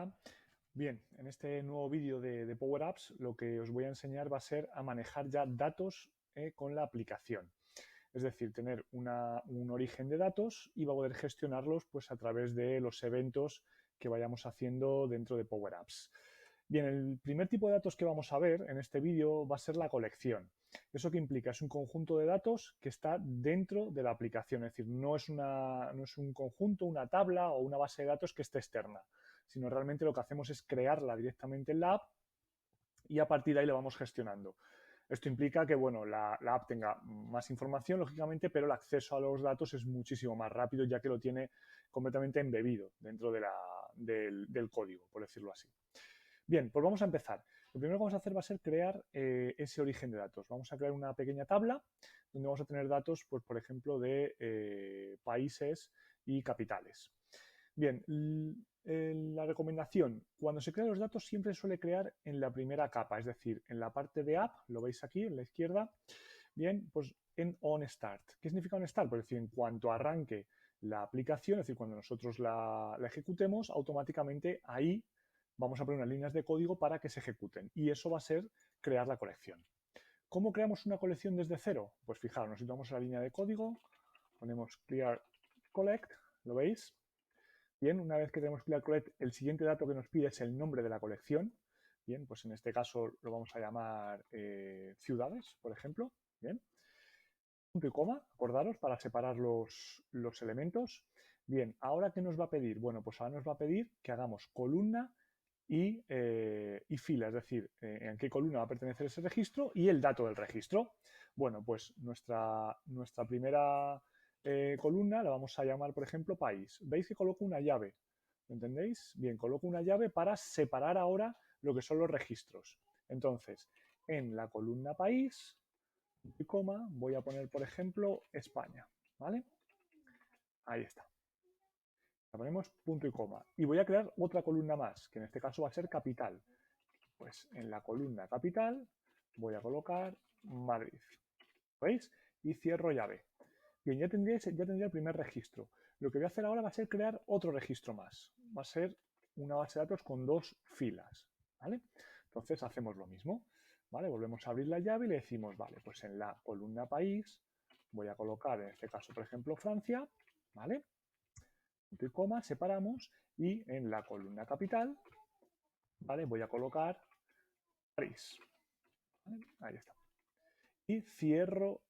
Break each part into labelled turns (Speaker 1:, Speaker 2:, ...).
Speaker 1: Hola, bien, en este nuevo vídeo de Power Apps lo que os voy a enseñar va a ser a manejar ya datos con la aplicación. Es decir, tener un origen de datos y va a poder gestionarlos pues, a través de los eventos que vayamos haciendo dentro de Power Apps. Bien, el primer tipo de datos que vamos a ver en este vídeo va a ser la colección. ¿Eso qué implica? Es un conjunto de datos que está dentro de la aplicación, es decir, no es un conjunto, una tabla o una base de datos que esté externa, sino realmente lo que hacemos es crearla directamente en la app y a partir de ahí lo vamos gestionando. Esto implica que bueno, la app tenga más información, lógicamente, pero el acceso a los datos es muchísimo más rápido, ya que lo tiene completamente embebido dentro del código, por decirlo así. Bien, pues vamos a empezar. Lo primero que vamos a hacer va a ser crear ese origen de datos. Vamos a crear una pequeña tabla donde vamos a tener datos, pues, por ejemplo, de países y capitales. Bien, la recomendación, cuando se crean los datos siempre suele crear en la primera capa, es decir, en la parte de app, lo veis aquí en la izquierda, bien, pues en onStart. ¿Qué significa onStart? Pues es decir, en cuanto arranque la aplicación, es decir, cuando nosotros la ejecutemos, automáticamente ahí vamos a poner unas líneas de código para que se ejecuten y eso va a ser crear la colección. ¿Cómo creamos una colección desde cero? Pues fijaros, nos situamos a la línea de código, ponemos clear collect, ¿lo veis? Bien, una vez que tenemos clear collect, el siguiente dato que nos pide es el nombre de la colección. Bien, pues en este caso lo vamos a llamar ciudades, por ejemplo. Bien. Punto y coma, acordaros, para separar los elementos. Bien, ¿ahora qué nos va a pedir? Bueno, pues ahora nos va a pedir que hagamos columna y fila, es decir, en qué columna va a pertenecer ese registro y el dato del registro. Bueno, pues nuestra primera columna la vamos a llamar, por ejemplo, país. ¿Veis que coloco una llave? ¿Lo entendéis? Bien, coloco una llave para separar ahora lo que son los registros. Entonces, en la columna país, y coma, voy a poner, por ejemplo, España, ¿vale? Ahí está. La ponemos punto y coma. Y voy a crear otra columna más, que en este caso va a ser capital. Pues en la columna capital voy a colocar Madrid. ¿Veis? Y cierro llave. Bien, ya tendría el primer registro. Lo que voy a hacer ahora va a ser crear otro registro más. Va a ser una base de datos con dos filas. ¿Vale? Entonces hacemos lo mismo. ¿Vale? Volvemos a abrir la llave y le decimos, vale, pues en la columna país voy a colocar, en este caso, por ejemplo, Francia. ¿Vale? Punto y coma, separamos y en la columna capital, ¿vale? Voy a colocar París. ¿Vale? Ahí está. Y cierro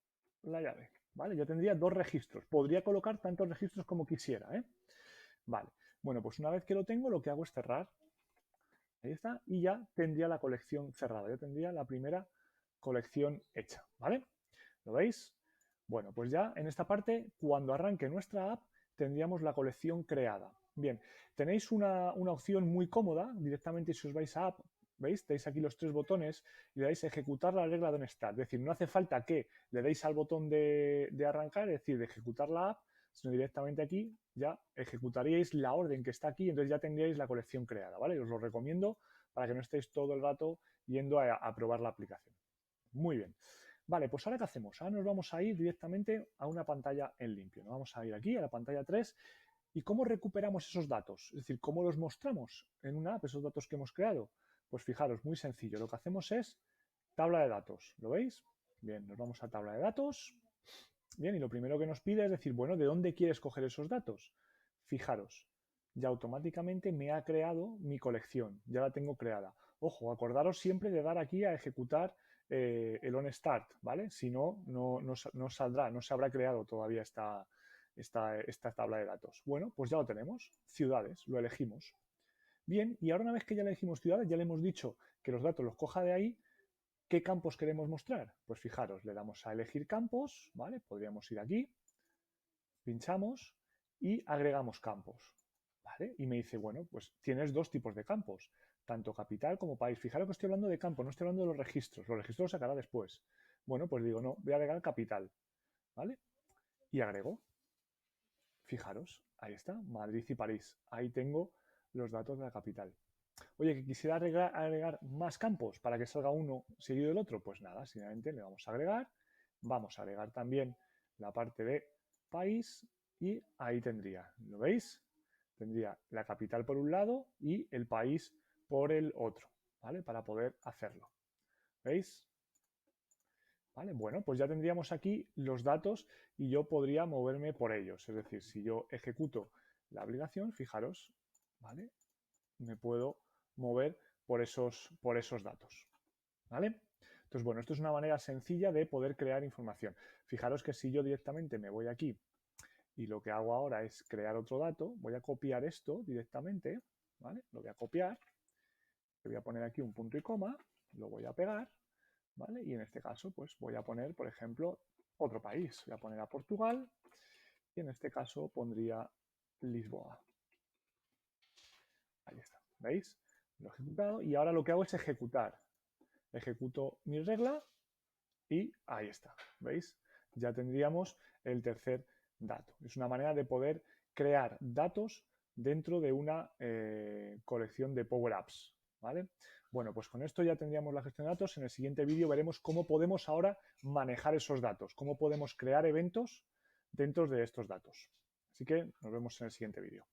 Speaker 1: la llave. ¿Vale? Ya tendría dos registros. Podría colocar tantos registros como quisiera. Vale. Bueno, pues una vez que lo tengo, lo que hago es cerrar. Ahí está. Y ya tendría la colección cerrada. Ya tendría la primera colección hecha. ¿Vale? ¿Lo veis? Bueno, pues ya en esta parte, cuando arranque nuestra app, tendríamos la colección creada. Bien, tenéis una opción muy cómoda, directamente si os vais a app, ¿veis? Tenéis aquí los tres botones y le dais a ejecutar la regla de onStart. Es decir, no hace falta que le deis al botón de arrancar, es decir, de ejecutar la app, sino directamente aquí ya ejecutaríais la orden que está aquí y entonces ya tendríais la colección creada, ¿vale? Os lo recomiendo para que no estéis todo el rato yendo a probar la aplicación. Muy bien. Vale, pues ahora ¿qué hacemos? Ahora nos vamos a ir directamente a una pantalla en limpio. Nos vamos a ir aquí a la pantalla 3. ¿Y cómo recuperamos esos datos? Es decir, ¿cómo los mostramos en una app, esos datos que hemos creado? Pues fijaros, muy sencillo. Lo que hacemos es tabla de datos. ¿Lo veis? Bien, nos vamos a tabla de datos. Bien, y lo primero que nos pide es decir, bueno, ¿de dónde quieres coger esos datos? Fijaros, ya automáticamente me ha creado mi colección, ya la tengo creada. Ojo, acordaros siempre de dar aquí a ejecutar el onStart, ¿vale? Si no, no saldrá, no se habrá creado todavía esta tabla de datos. Bueno, pues ya lo tenemos, ciudades, lo elegimos. Bien, y ahora una vez que ya elegimos ciudades, ya le hemos dicho que los datos los coja de ahí. ¿Qué campos queremos mostrar? Pues fijaros, le damos a elegir campos, ¿vale? Podríamos ir aquí, pinchamos y agregamos campos, ¿vale? Y me dice, bueno, pues tienes dos tipos de campos, tanto capital como país. Fijaros que estoy hablando de campo, no estoy hablando de los registros los sacará después. Bueno, pues digo, no, voy a agregar capital, ¿vale? Y agrego, fijaros, ahí está, Madrid y París. Ahí tengo los datos de la capital. Oye, que quisiera agregar más campos para que salga uno seguido del otro. Pues nada, simplemente le vamos a agregar. Vamos a agregar también la parte de país y ahí tendría, ¿lo veis? Tendría la capital por un lado y el país por el otro, ¿vale? Para poder hacerlo. ¿Veis? ¿Vale? Bueno, pues ya tendríamos aquí los datos y yo podría moverme por ellos. Es decir, si yo ejecuto la aplicación, fijaros, ¿vale? Me puedo mover por esos datos, ¿vale? Entonces, bueno, esto es una manera sencilla de poder crear información. Fijaros que si yo directamente me voy aquí y lo que hago ahora es crear otro dato, voy a copiar esto directamente, ¿vale? Lo voy a copiar, le voy a poner aquí un punto y coma, lo voy a pegar, ¿vale? Y en este caso, pues voy a poner, por ejemplo, otro país. Voy a poner a Portugal y en este caso pondría Lisboa. Ahí está, ¿veis? Lo he ejecutado y ahora lo que hago es ejecutar. Ejecuto mi regla y ahí está, ¿veis? Ya tendríamos el tercer dato. Es una manera de poder crear datos dentro de una colección de Power Apps, ¿vale? Bueno, pues con esto ya tendríamos la gestión de datos. En el siguiente vídeo veremos cómo podemos ahora manejar esos datos, cómo podemos crear eventos dentro de estos datos. Así que nos vemos en el siguiente vídeo.